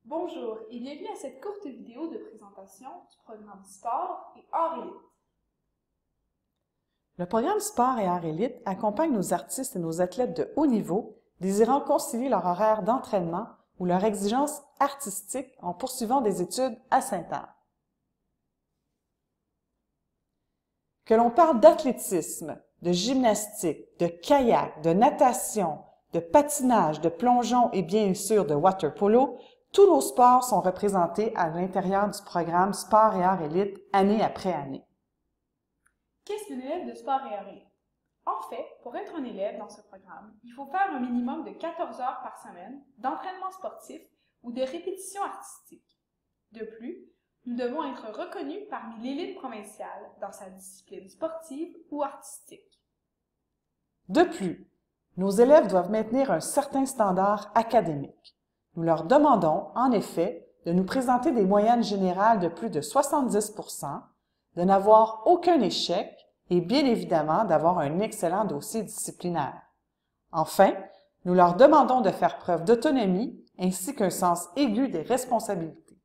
Bonjour et bienvenue à cette courte vidéo de présentation du programme Sport et Art Élite. Le programme Sport et Art Élite accompagne nos artistes et nos athlètes de haut niveau désirant concilier leur horaire d'entraînement ou leur exigence artistique en poursuivant des études à Sainte-Anne. Que l'on parle d'athlétisme, de gymnastique, de kayak, de natation, de patinage, de plongeon et bien sûr de water polo, tous nos sports sont représentés à l'intérieur du programme Sport et Art Élite année après année. Qu'est-ce qu'un élève de sport et art élite? En fait, pour être un élève dans ce programme, il faut faire un minimum de 14 heures par semaine d'entraînement sportif ou de répétition artistique. De plus, nous devons être reconnus parmi l'élite provinciale dans sa discipline sportive ou artistique. De plus, nos élèves doivent maintenir un certain standard académique. Nous leur demandons, en effet, de nous présenter des moyennes générales de plus de 70%, de n'avoir aucun échec et bien évidemment d'avoir un excellent dossier disciplinaire. Enfin, nous leur demandons de faire preuve d'autonomie ainsi qu'un sens aigu des responsabilités.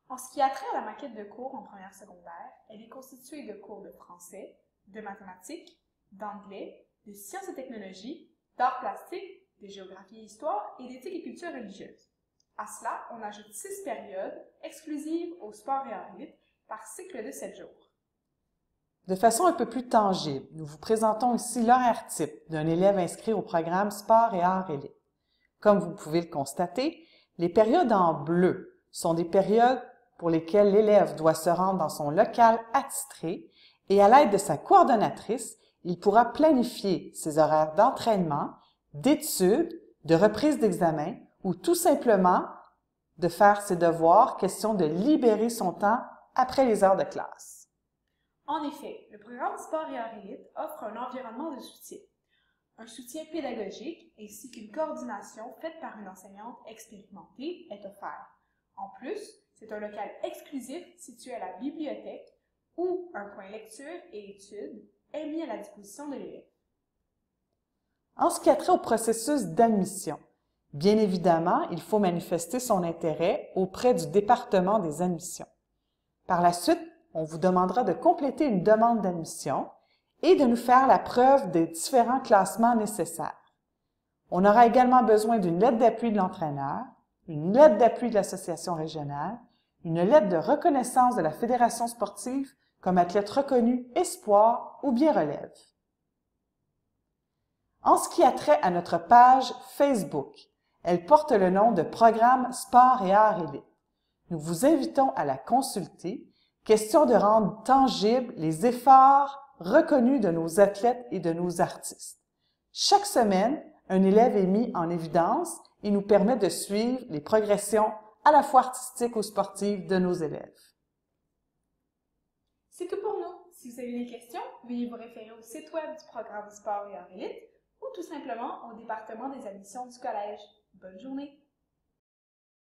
En ce qui a trait à la maquette de cours en première secondaire, elle est constituée de cours de français, de mathématiques, d'anglais, de sciences et technologies, d'art plastique, de géographie et histoire et d'éthique et culture religieuse. À cela, on ajoute 6 périodes exclusives au sport et art élite par cycle de 7 jours. De façon un peu plus tangible, nous vous présentons ici l'horaire type d'un élève inscrit au programme Sport et Art Élite. Comme vous pouvez le constater, les périodes en bleu sont des périodes pour lesquelles l'élève doit se rendre dans son local attitré et à l'aide de sa coordonnatrice, il pourra planifier ses horaires d'entraînement, d'études, de reprise d'examen ou tout simplement de faire ses devoirs, question de libérer son temps après les heures de classe. En effet, le programme Sport et Art Élite offre un environnement de soutien, un soutien pédagogique ainsi qu'une coordination faite par une enseignante expérimentée est offerte. En plus, c'est un local exclusif situé à la bibliothèque où un coin lecture et études est mis à la disposition de l'élève. En ce qui a trait au processus d'admission, bien évidemment, il faut manifester son intérêt auprès du département des admissions. Par la suite, on vous demandera de compléter une demande d'admission et de nous faire la preuve des différents classements nécessaires. On aura également besoin d'une lettre d'appui de l'entraîneur, une lettre d'appui de l'association régionale, une lettre de reconnaissance de la fédération sportive comme athlète reconnu espoir ou bien relève. En ce qui a trait à notre page Facebook, elle porte le nom de Programme Sport et Art Élite. Nous vous invitons à la consulter, question de rendre tangibles les efforts reconnus de nos athlètes et de nos artistes. Chaque semaine, un élève est mis en évidence et nous permet de suivre les progressions à la fois artistiques ou sportives de nos élèves. C'est tout pour nous. Si vous avez des questions, veuillez vous référer au site web du programme Sport et Art Élite ou tout simplement au département des admissions du collège. Bonne journée!